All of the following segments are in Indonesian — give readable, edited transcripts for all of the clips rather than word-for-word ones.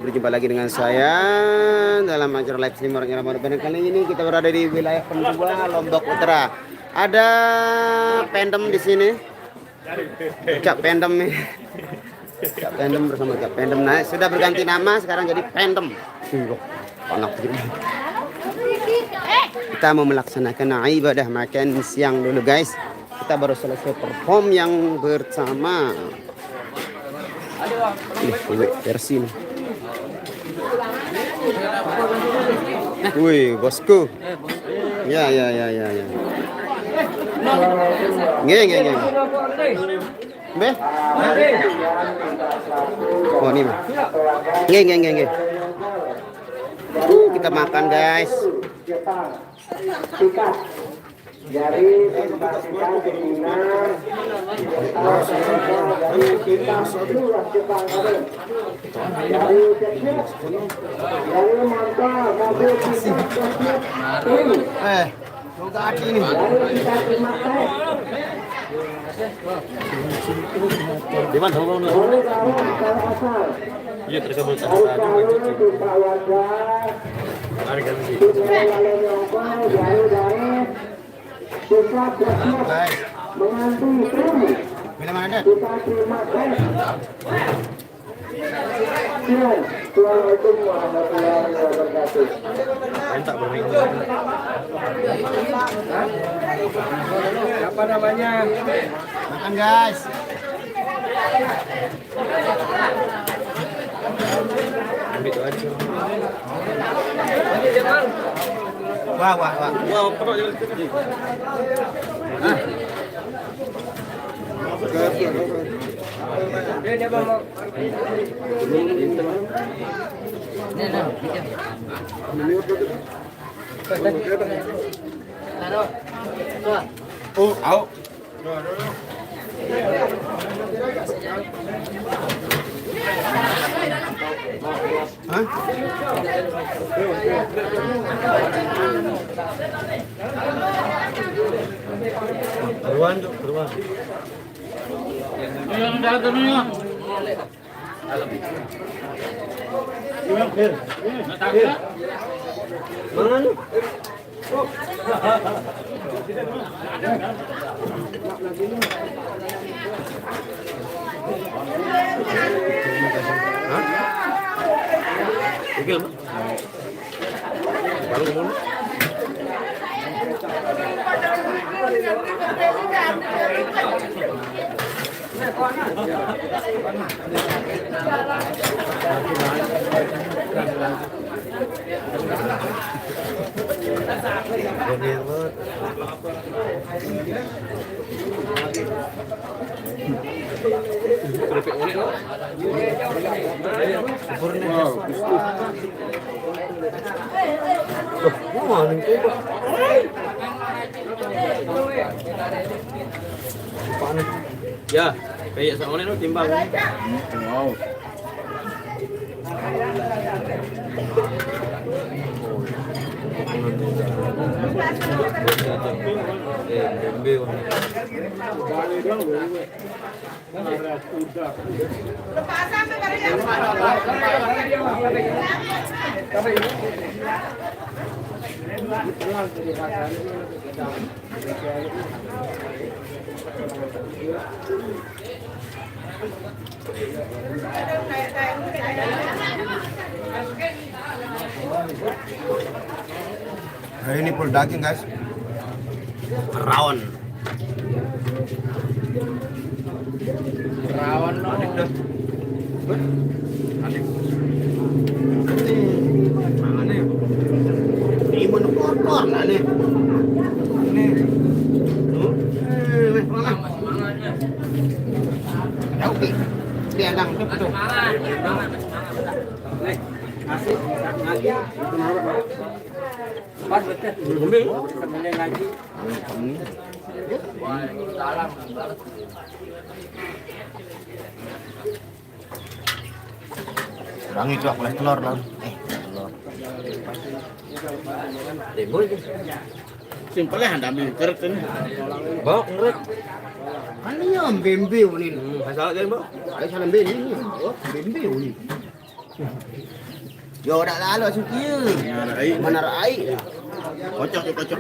Berjumpa lagi dengan saya dalam acara live stream orang Ramadan. Kali ini kita berada di wilayah Pendua, Lombok Utara. Ada Pendem di sini. Cak Pendem nih. Cak Pendem bersama Cak Pendem. Nah, sudah berganti nama sekarang jadi Pendem. Panas gitu. Kita mau melaksanakan ibadah makan siang dulu guys. Kita baru selesai perform yang bersama. Ini versi nih. Wih, bosku. Ya. Nge. Be? Oh, ini mah. Nge. Kita makan, guys. Dari tempatkan keinginan dari kita luas Jepang dari kecil dari motor mobil kita ini dari kita memakai di mana asal iya tersebut kita bersiap menanti kami. Kita terima kasih. Assalamualaikum warahmatullahi wabarakatuh. Apa namanya? Makan guys. Ambil itu aja. Wah. Perut dia. Dia mau. Oh, au. Hah? Beruan. Yang dalam ni. Mana? Ya, kayak soalnya lo timbang. Wow. Nah, ini full daging guys, rawon adik dah, adik mana ya? Ini mana kotor lah nih? Ini, mana? Oke, dia dang tu. Nasi, ngaji, pas betul. Kemudian ngaji. Bang itu aku lihat telur bang. Telur. Demo itu. Simpel lah, anda ambil kerut ini. Bawa kerut. Kan ini yang bembe ini. Masalah dia bawa. Ada salam bembe ini. Oh, bembe ini. Yo dak lalu asup kieu. Mana rai? Kocok ya kocok.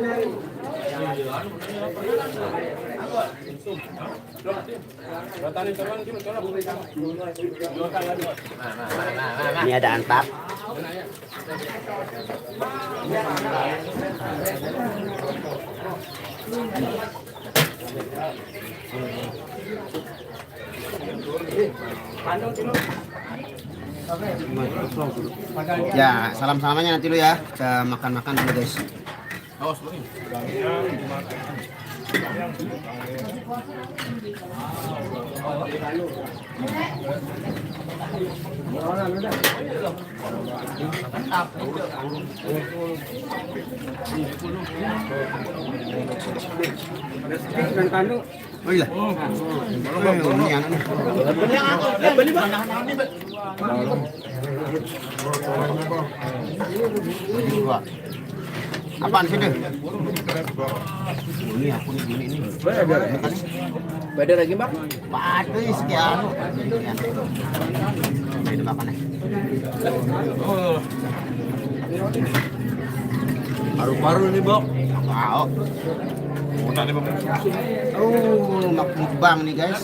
Ini ada antap. Ya, salam-salamannya nanti lu ya. Kita makan-makan dulu guys. Oh iya. Apaan sih deh? Ini aku nih ini. Beda lagi, Bang? Waduh, sekian. Ini makannya. Paru-paru nih, Bang. Wow. Mukbang nih guys.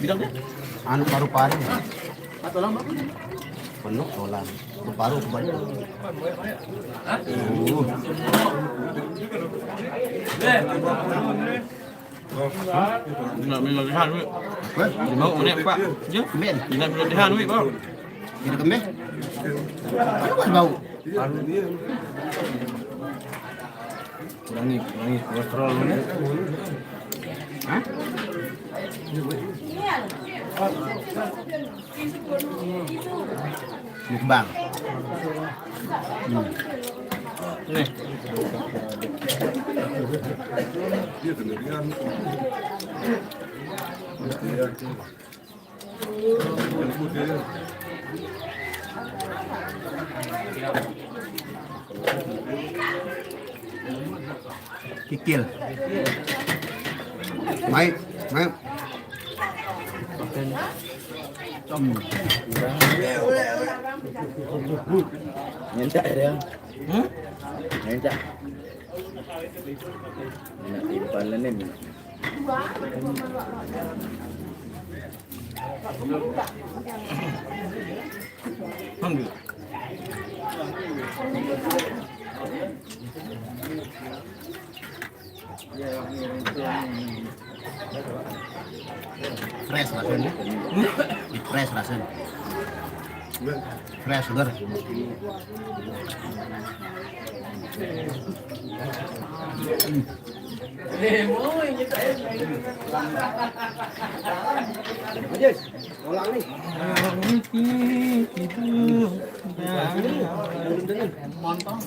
Bilangnya? Anu paru-paru. Tolong, Bang. Penuh tolang. Paru kembali. Nak minum latihan, Wi. Di mau menit, Pak. Ya, Kemen. nak minum latihan, Wi, Bang. Ini kemen. Aduh, kan bau. Kurangi kolesterol ini. Hah? Mukbang. Nih. Kikil. Baik, baik. Minta dia. Minta. Nak timpan lah ni. Ambil. Fresh rasanya. Fresh rasanya. Fresh segar. Ajis, ulang nih. Mantap.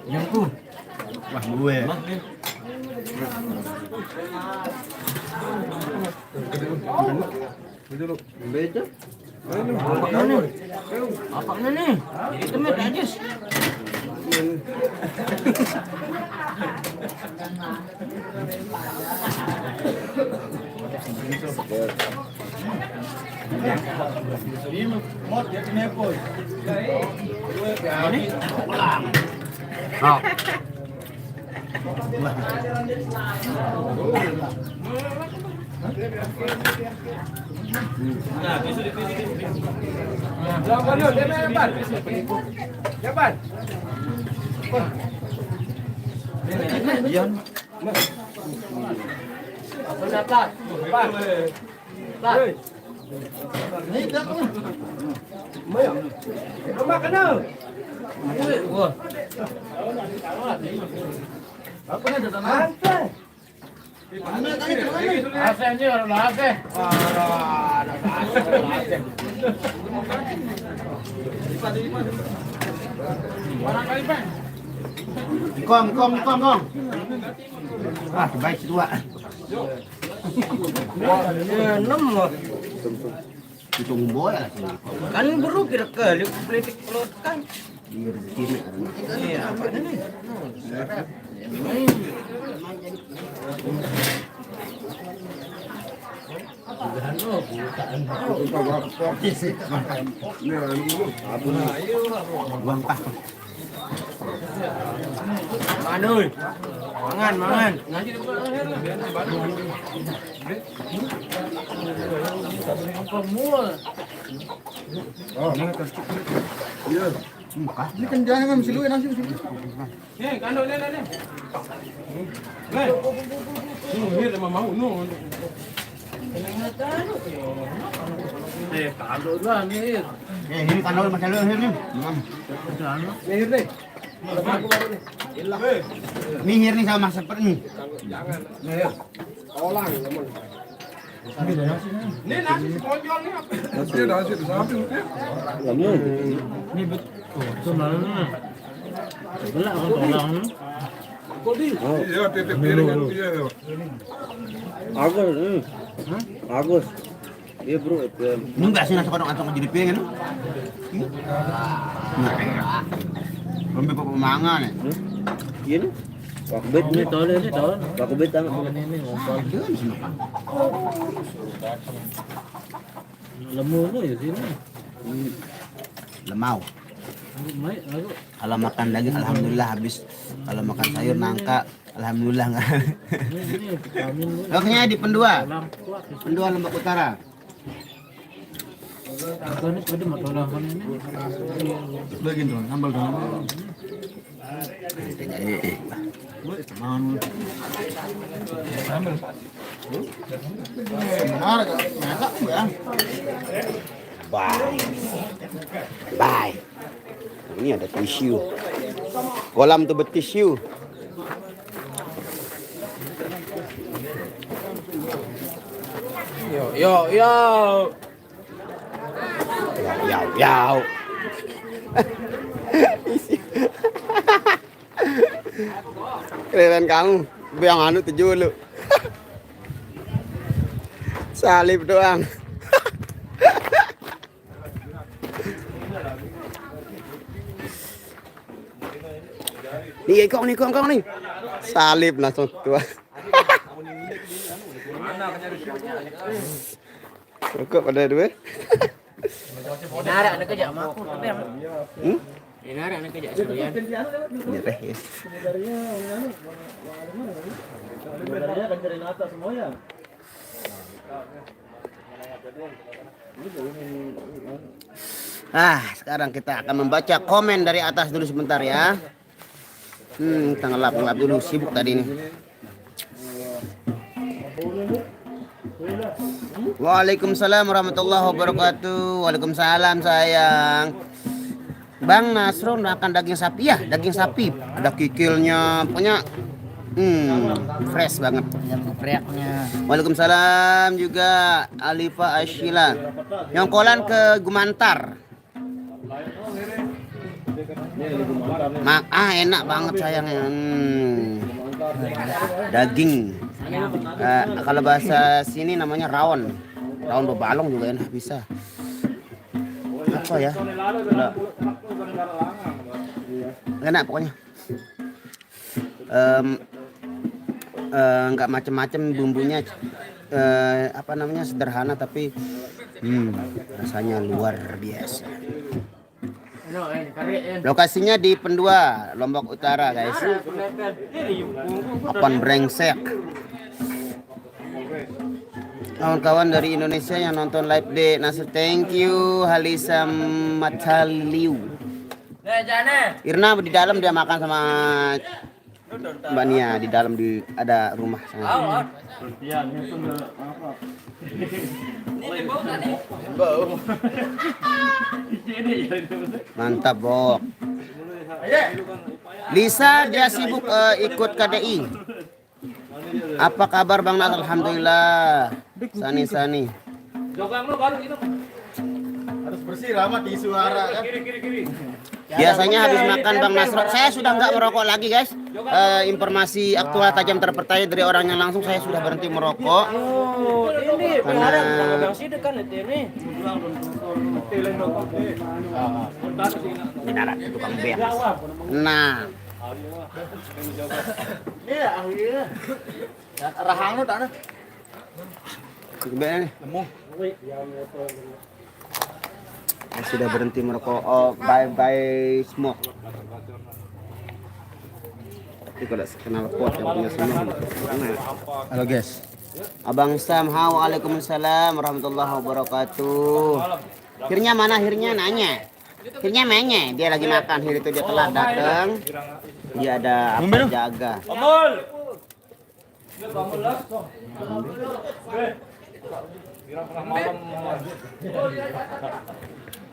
Yang tu. Wah, gue. Betul. Apa ni? Itu mah Ajis. Oh. Kong. Ah, baik dua. Enam loh. Hitung boy lah sini. Kan baru kira-kira politik pelot kan. Iya, rezeki. Iya, apa ini? Mangan ơi. Mangan. Ini kan jangan mesti lu nasi mesti. Nih, kandung nih. Nih. Ini mah mau nu. Kandung lah nih. Ini kandol masalah ini. Nih nih. Mihir nih sama seperti ini. Jangan. Nih. Olang teman. Ini nasi seponjol nih. Nasi di samping. Ini betul. Sebenarnya. Belak kan tolong. Iya, titip piringan dia. Agus. Iya bro, Ini enggak sih nasi kodok atau jadi piring itu? Nah, lebih ke pemangan ya. Iya nih. Wakbet nih tahun ini tahun. Wakbet tangan. Ini ngompol. Itu bisa makan. Lemu tuh ya sini. Lemau. Baik, aku. Kalau makan daging alhamdulillah habis. Kalau makan sayur nangka alhamdulillah enggak. Ini vitamin. Loknya di Pendua. Kuat. Pendua Lombok Utara. Aku ini pada matolah kan ini. Lagi dong, sambal dong. Benar, enak ya. Bye. Ini ada tisu. Kolam tuh bertisu. Yo. Yau. Keren kamu. Yang anu 7 lu. Salib doang. Nih kong nih. Salib langsung tua. Kok pada dua? Ini ada anak kerja sama aku. Ini ada anak kerja sekalian. Nyereh ya. Sekarang kita akan membaca komen dari atas dulu sebentar ya. Kita ngelap dulu, sibuk tadi nih. Waalaikumsalam warahmatullahi wabarakatuh. Waalaikumsalam sayang. Bang Nasro makan daging sapi ya? Daging sapi. Ada kikilnya, pokoknya fresh banget. Waalaikumsalam juga Alifa Ashila. Nyongkolan ke Gumantar. Enak banget sayangnya. Daging. Kalau bahasa sini namanya rawon bebalong juga enak bisa. Apa ya? Enak pokoknya. Nggak macem-macem bumbunya. Sederhana tapi rasanya luar biasa. Lokasinya di Pendua, Lombok Utara, guys. Apaan brengsek. Kawan-kawan dari Indonesia yang nonton live di Nasir, thank you. Halisa Mataliu. Irna di dalam dia makan sama Mbak Nia di dalam ada rumah sana. Mantap, Bok. Lisa dia sibuk ikut KDI. Apa kabar Bang Nas? Alhamdulillah. Sani. Harus bersih ramah di suara kan. Biasanya habis makan Bang Nasro, saya sudah nggak merokok lagi guys. Informasi aktual tajam terpercaya dari orangnya langsung, saya sudah berhenti merokok. Karena tukang bek. Nah, Rahang lu tak ada. Gimana nih? Sudah berhenti merokok. Oh, bye smoke. Tapi kalau kenal pot yang punya smoke. Halo guys. Abang Sam, waalaikumsalam warahmatullahi wabarakatuh. Hirnya mana? Hirnya nanya. Hirnya mana? Dia lagi makan. Hir itu dia telat datang. Dia ada apa jaga.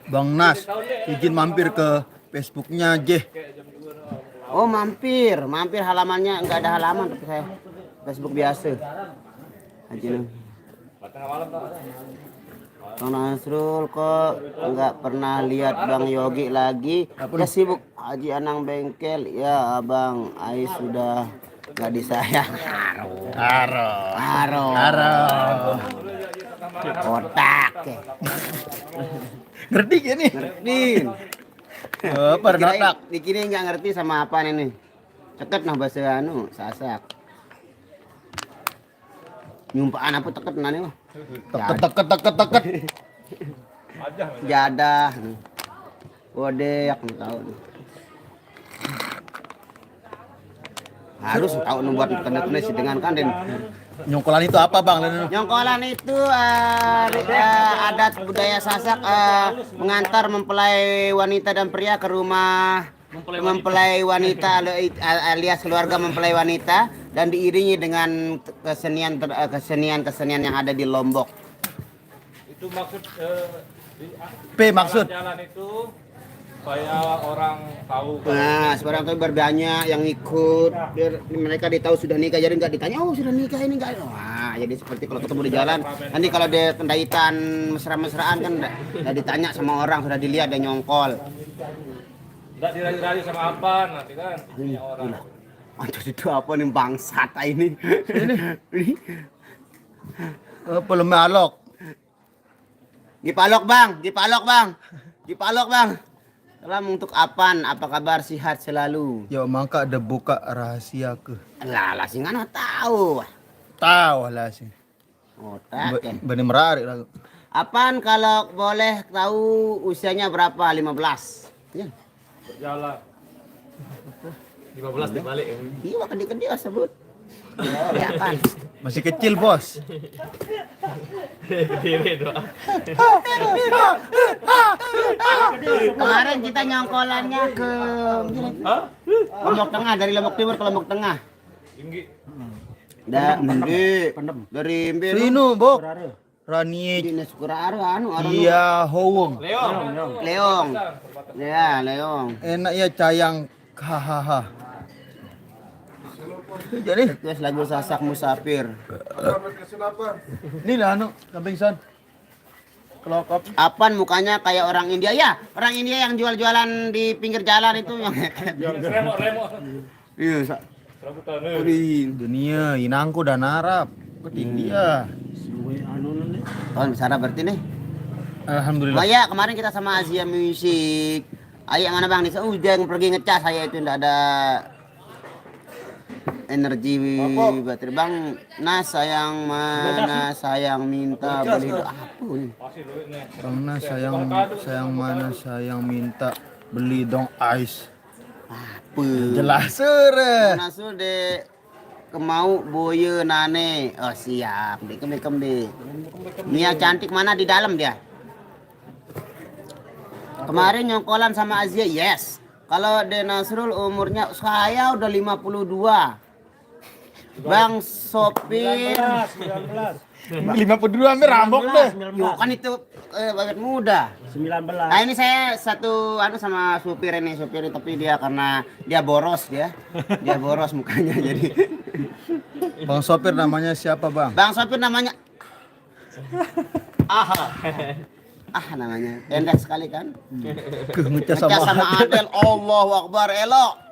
Bang Nas, izin mampir ke Facebooknya J. Oh mampir halamannya nggak ada halaman tapi saya Facebook biasa. Haji Nuh. Bang Nasrul kok nggak pernah lihat Bang Yogi lagi? Udah sibuk Haji Anang bengkel ya Abang Ais sudah nggak disayang. Haro. Otak. Ngerti gak nih? Ngerti. Pernotak. Dikini nggak ngerti sama apa nih? Ceket nah bahasa Sasak. Nyumpaan apa teket nani mah? Teket. Jadah. Wodek tahu. Harus tahu buat kena sih dengan kan dan Nyongkolan itu apa Bang? nyongkolan itu adat budaya Sasak mengantar mempelai wanita dan pria ke rumah mempelai wanita alias keluarga mempelai wanita dan diiringi dengan kesenian yang ada di Lombok. Itu maksud maksud jalan itu supaya orang tahu. Nah, sekarang tuh berbanyak yang ikut biar mereka ditahu sudah nikah jadi nggak ditanya oh sudah nikah ini nggak. Wah, jadi seperti kalau ketemu di jalan nanti kalau dia pendaitan mesra-mesraan kan nggak ditanya sama orang sudah dilihat dan nyongkol. Enggak dirayu-rayu sama apa nanti kan punya orang. Aduh itu apa nih bangsat ini? Belum alok. Dipalok bang. Salam untuk Apan, apa kabar sehat selalu? Ya mangka ada buka rahasia ke. Lah sih nggak tahu. Tahu lah sih. Otak. Bener menarik lah. Apan kalau boleh tahu usianya berapa? 15. Ya. Berjalan 15 dibalik. Iya kedi sebut. Ya Apan. Masih kecil bos. Berdiri doa. Kemarin kita nyongkolannya ke Lombok Tengah, dari Lombok Timur ke Lombok Tengah. Tinggi. Dari Rino bok. Rani. di Nesukuraru Iya Howong. Leong. Ya, Leong. Enak ya cayang. Hahaha. Jadi Terus lagu Sasak Musafir. ini lah kambing san. Kelokop. Apan mukanya kayak orang India ya, orang India yang jual-jualan di pinggir jalan itu yang Remo. iya, Rambutan. Dunia inangku dan Arab. Ke India. oh sana berarti nih. Alhamdulillah. Maya kemarin kita sama Asia Music. Ayah mana bang? Udah pergi ngecas saya itu ndak ada energi baterai bang. Nas sayang mana sayang minta beli apa ini? Bang Nas sayang mana sayang minta beli dong ice. Apa? Jelas sure. Nas de kemau boye nane. Oh siap. Kem deh. Nia cantik mana di dalam dia? Kemarin nyongkolan sama Azia, yes. Kalau De Nasrul umurnya saya udah 52. Bang Sopir 52 hampir rambok deh. yo kan itu banget muda. 19. Nah ini saya satu sama supir ini tapi dia karena dia boros dia boros mukanya jadi. Bang sopir namanya siapa bang? Bang Sopir namanya namanya pendek sekali kan. Ngecas Ngecas sama Adel, Allahu Akbar elok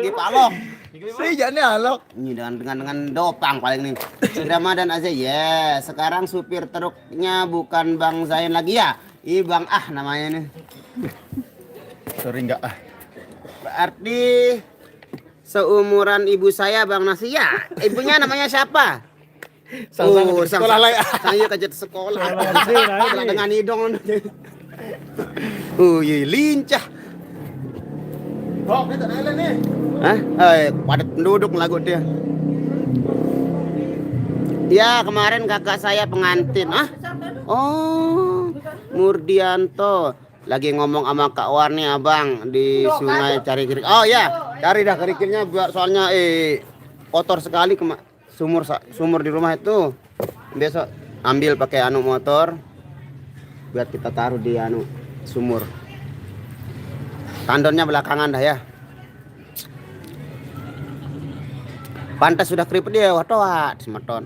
dipalok. Sejane alok. Ini dengan dopang paling nih. Ramadan aja ya. Sekarang supir truknya bukan Bang Zain lagi ya. Ih Bang namanya nih. Sering enggak Berarti seumuran ibu saya Bang Nasi ya. Ibunya namanya siapa? Oh, sekolah lah. Saya kerja di sekolah. Sekolah dengan idong. Iya, lincah. Oh, kita nailah nih. Hah? Padat penduduk lagu dia. Ya, kemarin kakak saya pengantin. Oh, Murdianto. Lagi ngomong sama Kak Warni abang di sungai cari kerikil. Oh ya, cari dah kerikilnya soalnya kotor sekali sumur di rumah itu. Besok ambil pakai motor buat kita taruh di sumur. Tandonnya belakangan dah ya. Pantas sudah keriput dia watoat semeton.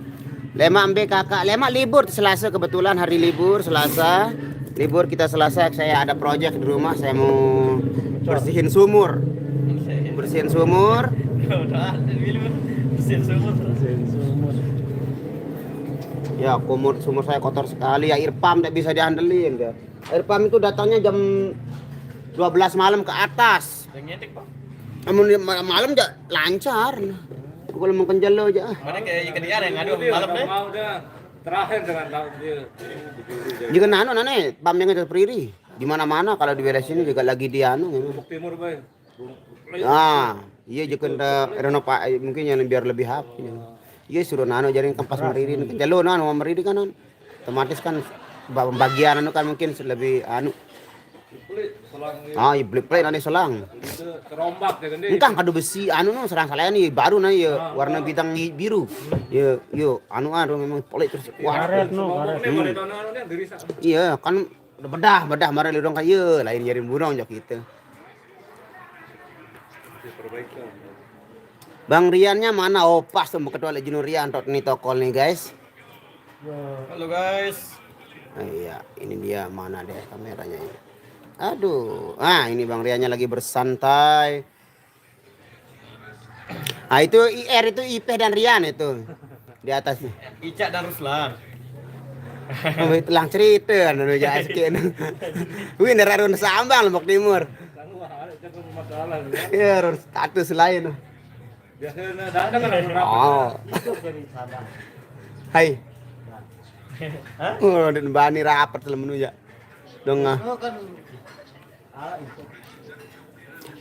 Lemak ambil kakak, lemak libur Selasa kebetulan hari libur Selasa. Libur kita Selasa, saya ada project di rumah, saya mau bersihin sumur. Bersihin sumur. Ya, sumur saya kotor sekali. Air pump tidak bisa diandelin. Ya. Air pump itu datangnya jam 12 malam ke atas. Malam aja lancar. Kalau mau kenjalo aja. Mana kayak ikan ikan yang ngadu malam deh. Mau dah. Terakhir dengan tahun dia. Jika nane pam yang ada periri. Di mana-mana kalau di daerah sini juga lagi di Buk timur bay. Ah, iya jika Pak mungkin yang biar lebih happy. Iya suruh jaring kampas meriri kenjalo mau meriri kan otomatis kan bagian kan mungkin lebih iya beli play nanti selang. Terombak ya kan dia. Engkang kado besi serang salahnya nih baru ya warna bintang biru. Ya memang polik terus kuat. Iya kan udah bedah marah lidong kayu lain jaring burung jak gitu. Bang Riannya mana? Oh pas tuh ketua Legend Rian nih tokol nih guys. Halo guys. Iya ini dia mana deh kameranya ini. Aduh, ini Bang Riannya lagi bersantai. Itu IR itu IP dan Rian itu di atasnya. Ica dan Ruslan. Itu lang cerita anu ja askeun. Wih nerarun Sambang Lombok Timur. Ya, harus status lain. Biasanya datang kan. Oh. Hai. Oh, dan bani rapat selama ya. Dong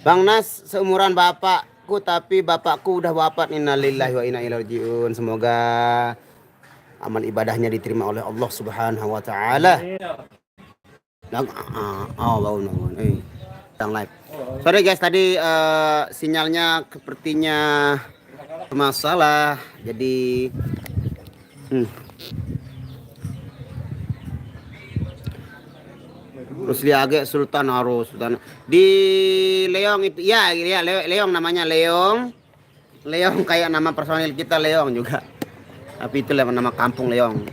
Bang Nas seumuran bapakku tapi bapakku udah wafat. Innalillahi wa inna ilaihi rajiun. Semoga amal ibadahnya diterima oleh Allah Subhanahu wa taala. Bangun. Live. Sorry guys tadi sinyalnya sepertinya bermasalah. Jadi Rusliage Sultan Harus Sultan di Leong itu ya Leong namanya Leong kayak nama personil kita Leong juga tapi itu nama kampung Leong